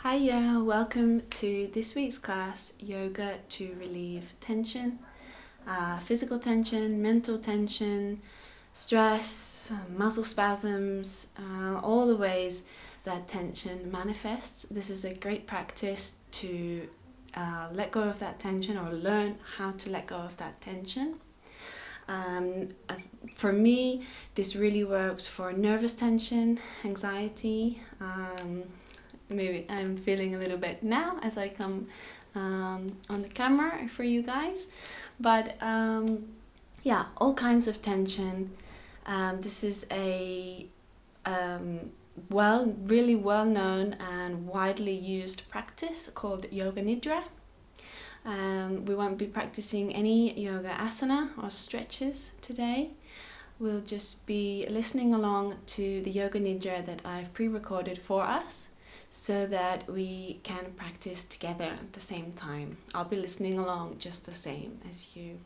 Hiya, welcome to this week's class, Yoga to Relieve Tension, physical tension, mental tension, stress, muscle spasms, all the ways that tension manifests. This is a great practice to let go of that tension or learn how to let go of that tension. As for me, this really works for nervous tension, anxiety. Maybe I'm feeling a little bit now as I come on the camera for you guys, but yeah, all kinds of tension. This is a really well known and widely used practice called Yoga Nidra. We won't be practicing any yoga asana or stretches today. We'll just be listening along to the Yoga Nidra that I've pre-recorded for us, so that we can practice together at the same time. I'll be listening along just the same as you.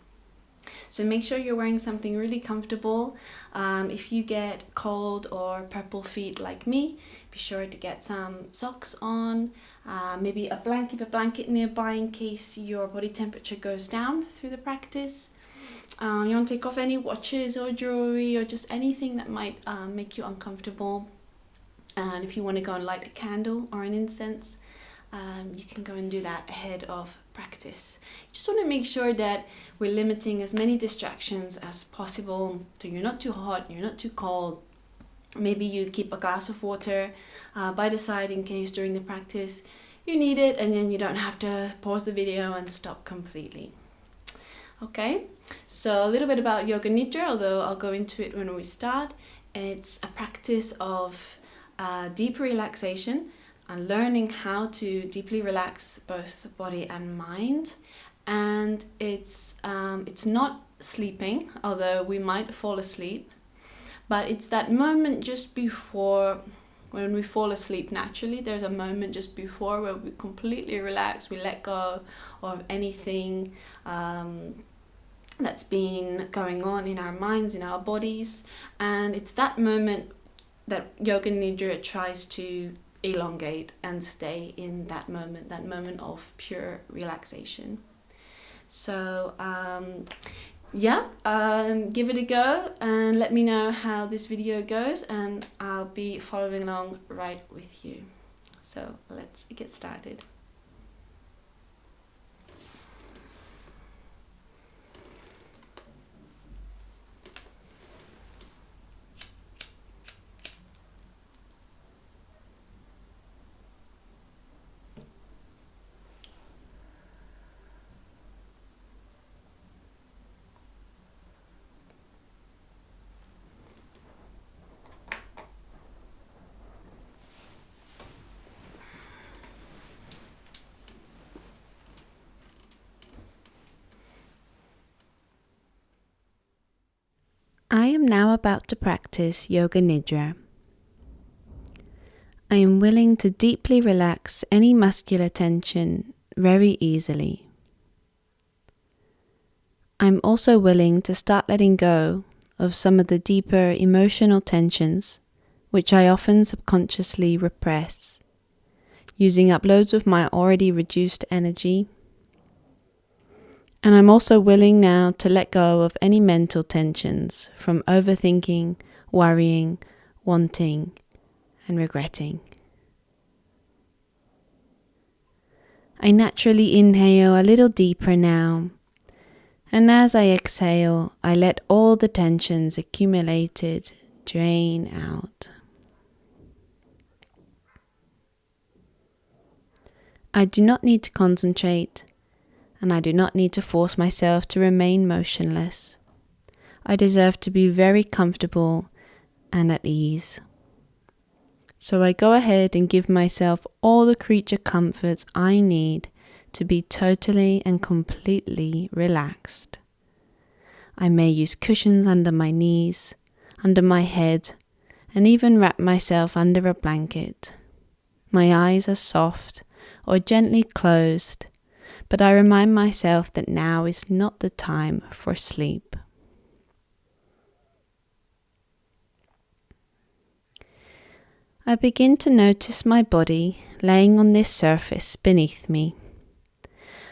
So make sure you're wearing something really comfortable. If you get cold or purple feet like me, be sure to get some socks on, maybe a blanket nearby in case your body temperature goes down through the practice. You want to take off any watches or jewelry or just anything that might make you uncomfortable. And if you want to go and light a candle or an incense, you can go and do that ahead of practice. You just want to make sure that we're limiting as many distractions as possible, so you're not too hot, you're not too cold. Maybe you keep a glass of water by the side in case during the practice you need it, and then you don't have to pause the video and stop completely. Okay, so a little bit about Yoga Nidra, although I'll go into it when we start. It's a practice of deep relaxation and learning how to deeply relax both the body and mind. And it's not sleeping, although we might fall asleep, but it's that moment just before, when we fall asleep naturally, there's a moment just before where we completely relax, we let go of anything that's been going on in our minds, in our bodies. And it's that moment that Yoga Nidra tries to elongate and stay in that moment of pure relaxation. So give it a go and let me know how this video goes, and I'll be following along right with you. So let's get started. I am now about to practice Yoga Nidra. I am willing to deeply relax any muscular tension very easily. I'm also willing to start letting go of some of the deeper emotional tensions which I often subconsciously repress, using up loads of my already reduced energy. And I'm also willing now to let go of any mental tensions from overthinking, worrying, wanting, and regretting. I naturally inhale a little deeper now, and as I exhale, I let all the tensions accumulated drain out. I do not need to concentrate, and I do not need to force myself to remain motionless. I deserve to be very comfortable and at ease. So I go ahead and give myself all the creature comforts I need to be totally and completely relaxed. I may use cushions under my knees, under my head, and even wrap myself under a blanket. My eyes are soft or gently closed, but I remind myself that now is not the time for sleep. I begin to notice my body laying on this surface beneath me.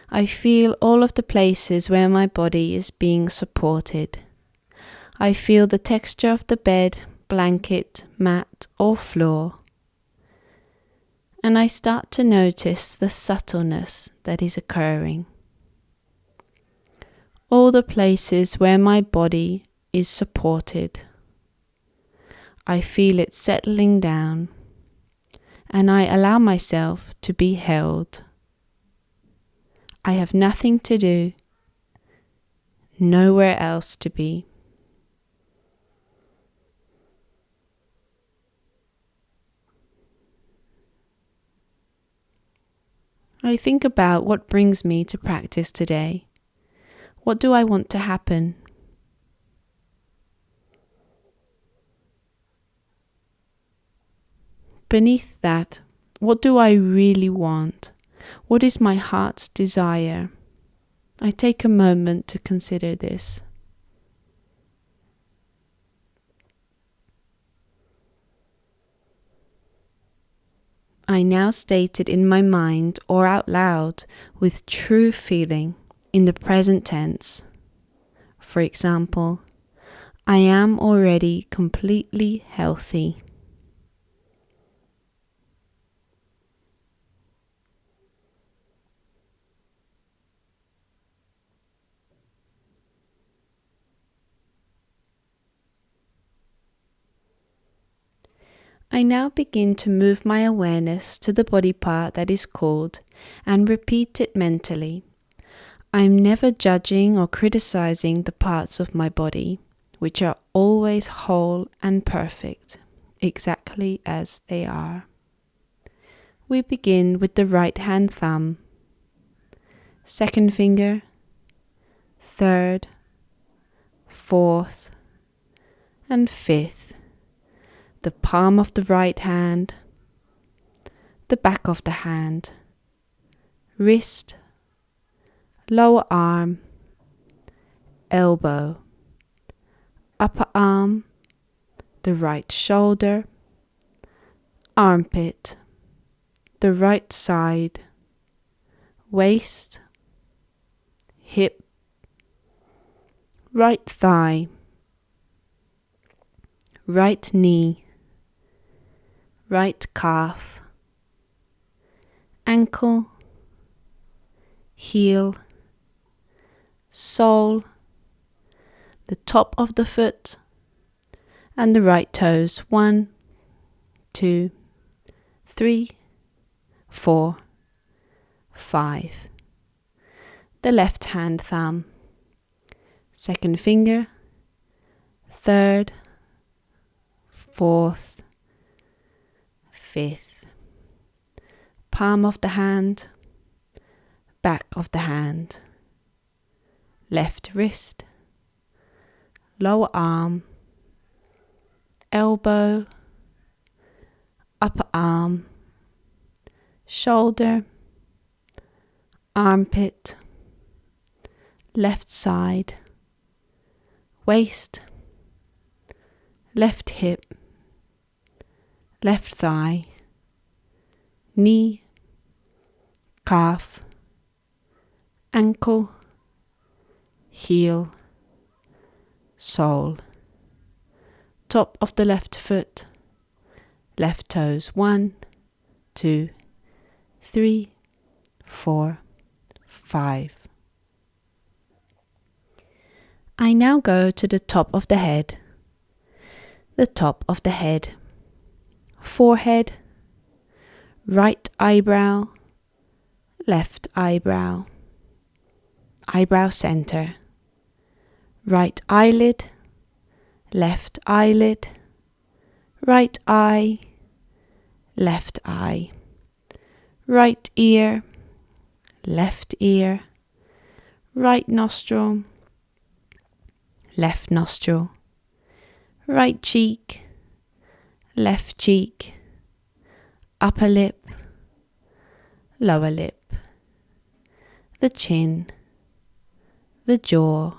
I feel all of the places where my body is being supported. I feel the texture of the bed, blanket, mat, or floor. And I start to notice the subtleness that is occurring. All the places where my body is supported. I feel it settling down, and I allow myself to be held. I have nothing to do, nowhere else to be. I think about what brings me to practice today. What do I want to happen? Beneath that, what do I really want? What is my heart's desire? I take a moment to consider this. I now state it in my mind or out loud with true feeling in the present tense. For example, I am already completely healthy. I now begin to move my awareness to the body part that is called and repeat it mentally. I am never judging or criticizing the parts of my body, which are always whole and perfect, exactly as they are. We begin with the right hand thumb, second finger, third, fourth, and fifth. The palm of the right hand, the back of the hand, wrist, lower arm, elbow, upper arm, the right shoulder, armpit, the right side, waist, hip, right thigh, right knee, right calf, ankle, heel, sole, the top of the foot, and the right toes. 1, 2, 3, 4, 5. The left hand thumb, second finger, third, fourth, fifth, palm of the hand, back of the hand, left wrist, lower arm, elbow, upper arm, shoulder, armpit, left side, waist, left hip, left thigh, knee, calf, ankle, heel, sole, top of the left foot, left toes. 1, 2, 3, 4, 5. I now go to the top of the head. The top of the head, forehead, right eyebrow, left eyebrow, eyebrow center, right eyelid, left eyelid, right eye, left eye, right ear, left ear, right nostril, left nostril, right cheek, left cheek, upper lip, lower lip, the chin, the jaw.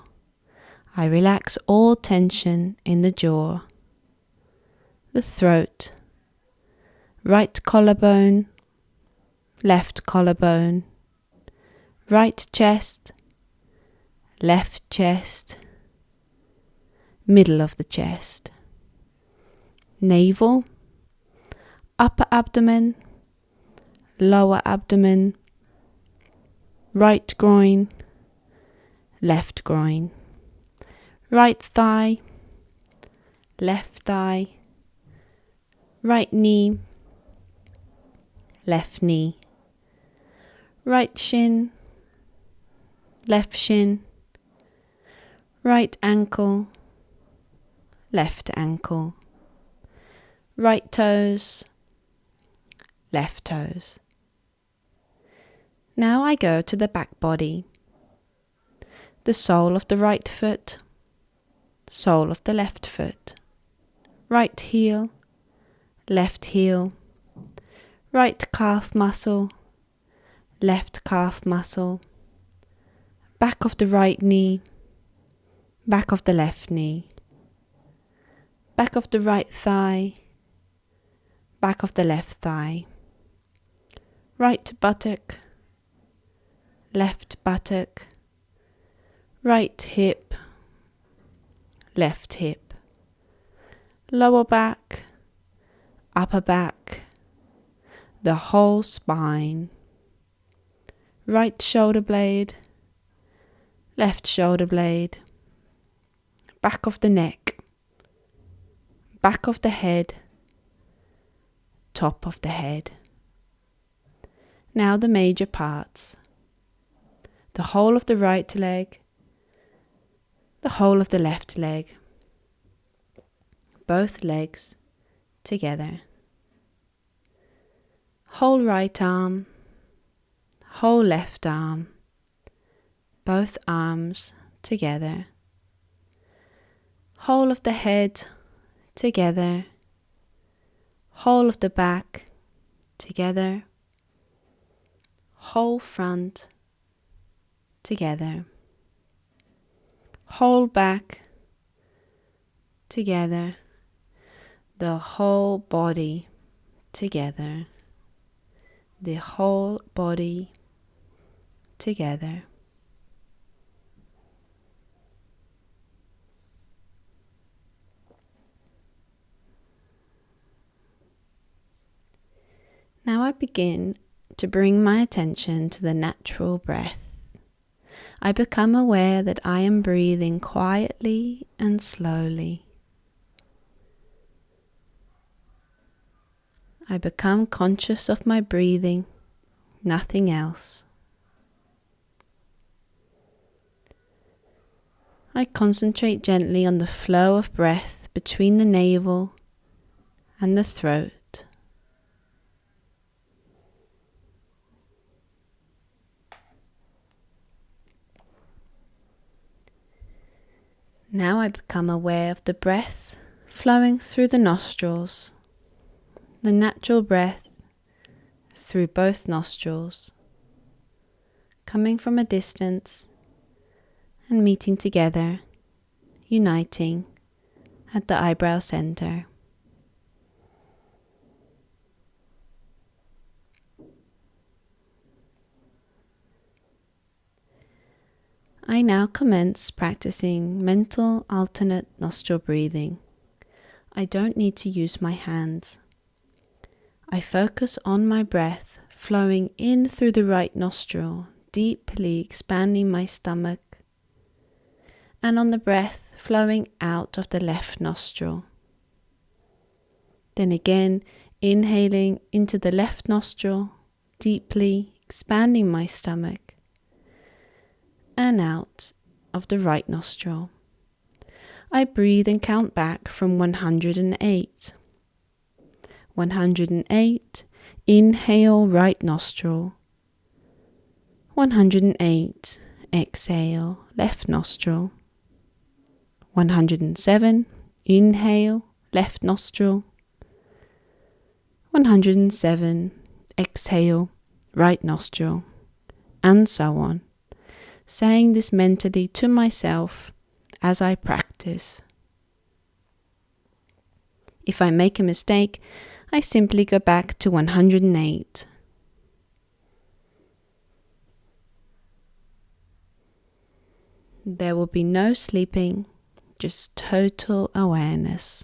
I relax all tension in the jaw, the throat, right collarbone, left collarbone, right chest, left chest, middle of the chest, navel, upper abdomen, lower abdomen, right groin, left groin, right thigh, left thigh, right knee, left knee, right shin, left shin, right ankle, left ankle, right toes, left toes. Now I go to the back body, the sole of the right foot, sole of the left foot, right heel, left heel, right calf muscle, left calf muscle, back of the right knee, back of the left knee, back of the right thigh, back of the left thigh, right buttock, left buttock, right hip, left hip, lower back, upper back, the whole spine, right shoulder blade, left shoulder blade, back of the neck, back of the head, top of the head. Now the major parts. The whole of the right leg, the whole of the left leg, both legs together. Whole right arm, whole left arm, both arms together. Whole of the head together, whole of the back together, whole front together, whole back together, the whole body together, the whole body together. Now I begin to bring my attention to the natural breath. I become aware that I am breathing quietly and slowly. I become conscious of my breathing, nothing else. I concentrate gently on the flow of breath between the navel and the throat. Now I become aware of the breath flowing through the nostrils, the natural breath through both nostrils, coming from a distance and meeting together, uniting at the eyebrow center. I now commence practicing mental alternate nostril breathing. I don't need to use my hands. I focus on my breath flowing in through the right nostril, deeply expanding my stomach, and on the breath flowing out of the left nostril. Then again, inhaling into the left nostril, deeply expanding my stomach, and out of the right nostril. I breathe and count back from 108. 108, inhale right nostril. 108, exhale left nostril. 107, inhale left nostril. 107, exhale right nostril, and so on, saying this mentally to myself as I practice. If I make a mistake, I simply go back to 108. There will be no sleeping, just total awareness.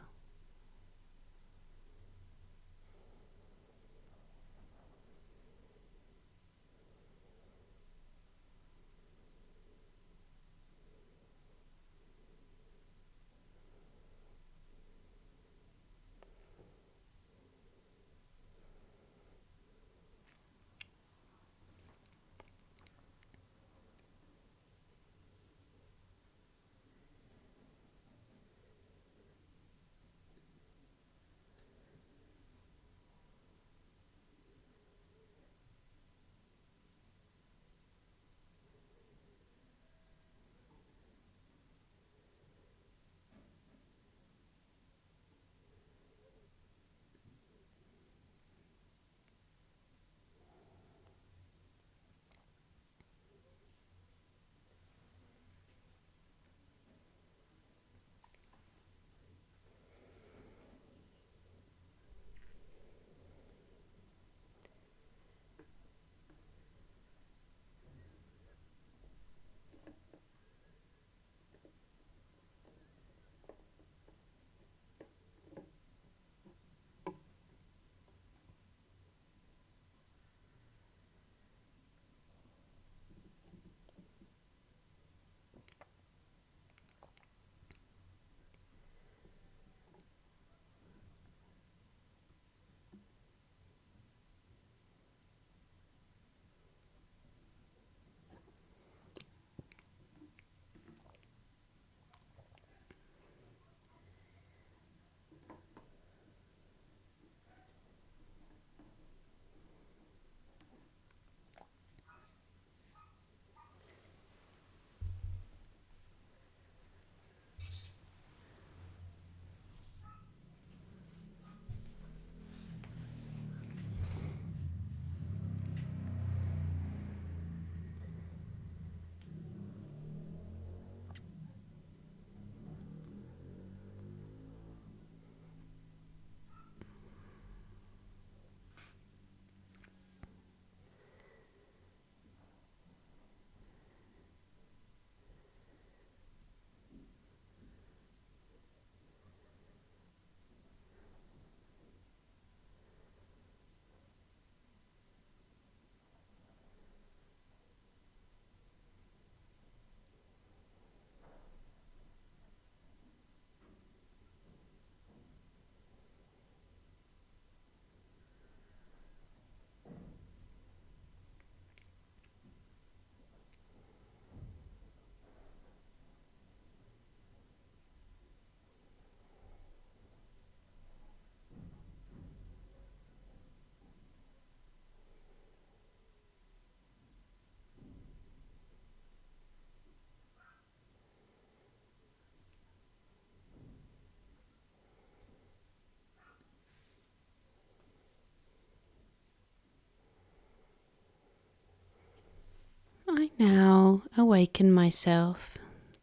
I now awaken myself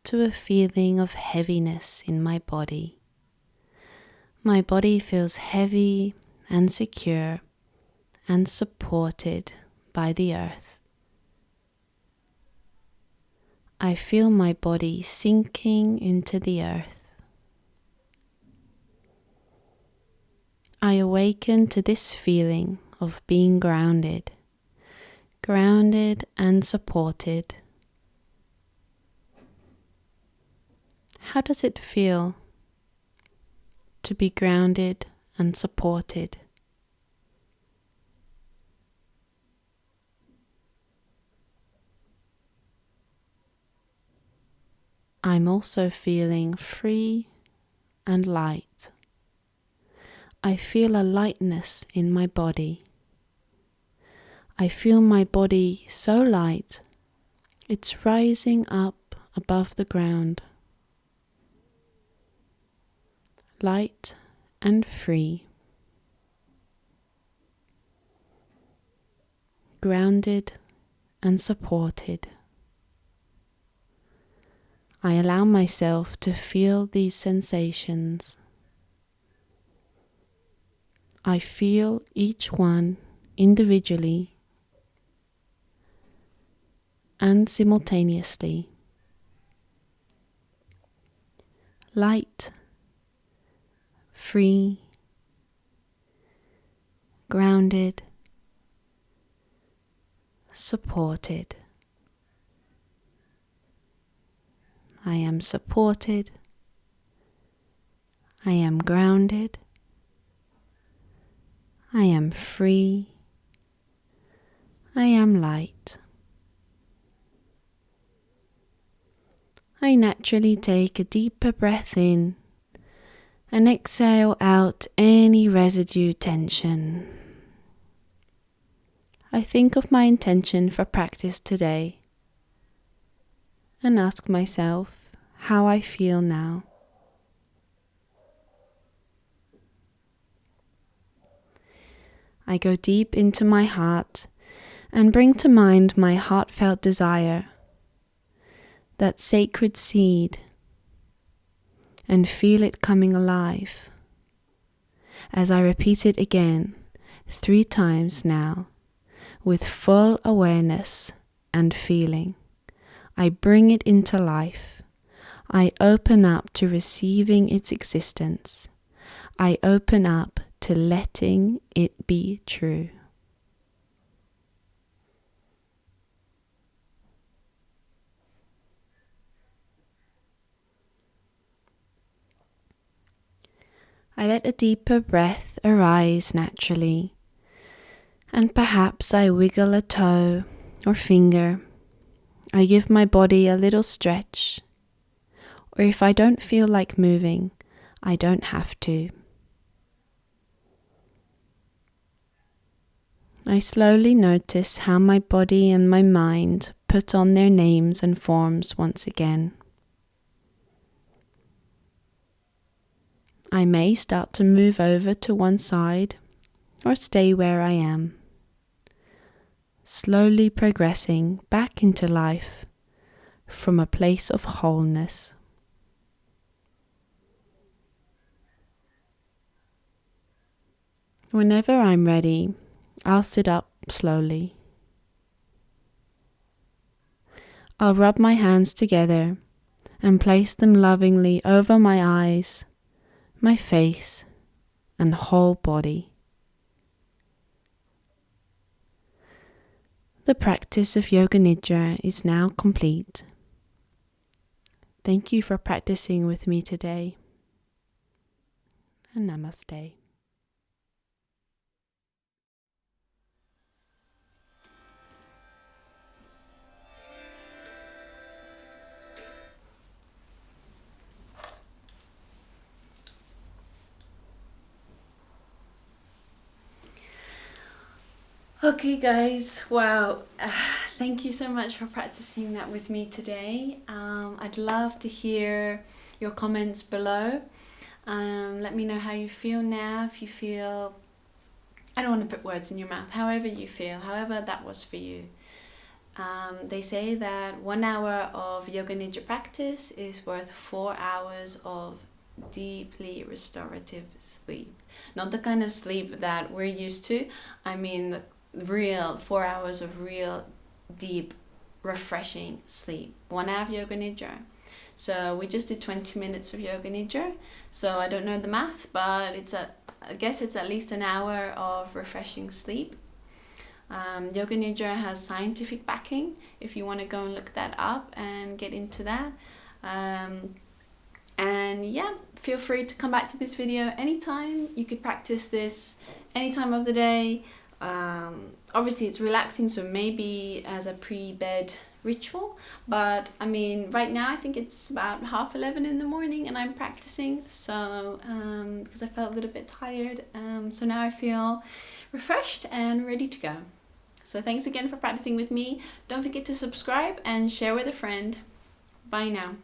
to a feeling of heaviness in my body. My body feels heavy and secure and supported by the earth. I feel my body sinking into the earth. I awaken to this feeling of being grounded and supported. How does it feel to be grounded and supported? I'm also feeling free and light. I feel a lightness in my body. I feel my body so light, it's rising up above the ground. Light and free. Grounded and supported. I allow myself to feel these sensations. I feel each one individually and simultaneously. light, free, grounded, supported. I am supported. I am grounded. I am free. I am light. I naturally take a deeper breath in and exhale out any residue tension. I think of my intention for practice today and ask myself how I feel now. I go deep into my heart and bring to mind my heartfelt desire, that sacred seed, and feel it coming alive. As I repeat it again 3 times now, with full awareness and feeling, I bring it into life. I open up to receiving its existence. I open up to letting it be true. I let a deeper breath arise naturally, and perhaps I wiggle a toe or finger. I give my body a little stretch, or if I don't feel like moving, I don't have to. I slowly notice how my body and my mind put on their names and forms once again. I may start to move over to one side or stay where I am, slowly progressing back into life from a place of wholeness. Whenever I'm ready, I'll sit up slowly. I'll rub my hands together and place them lovingly over my eyes, my face, and whole body. The practice of Yoga Nidra is now complete. Thank you for practicing with me today. And namaste. Okay guys, wow, thank you so much for practicing that with me today. I'd love to hear your comments below. Let me know how you feel now, if you feel, I don't want to put words in your mouth, however you feel, however that was for you. They say that 1 hour of Yoga Nidra practice is worth 4 hours of deeply restorative sleep. Not the kind of sleep that we're used to, I mean the real 4 hours of real deep refreshing sleep. 1 hour of Yoga Nidra. So we just did 20 minutes of Yoga Nidra, so I don't know the maths, but I guess it's at least an hour of refreshing sleep. Yoga Nidra has scientific backing if you want to go and look that up and get into that. And yeah, feel free to come back to this video anytime. You could practice this any time of the day. Obviously it's relaxing, so maybe as a pre-bed ritual, but I mean right now I think it's about 11:30 in the morning and I'm practicing, so because I felt a little bit tired, so now I feel refreshed and ready to go. So thanks again for practicing with me. Don't forget to subscribe and share with a friend. Bye now.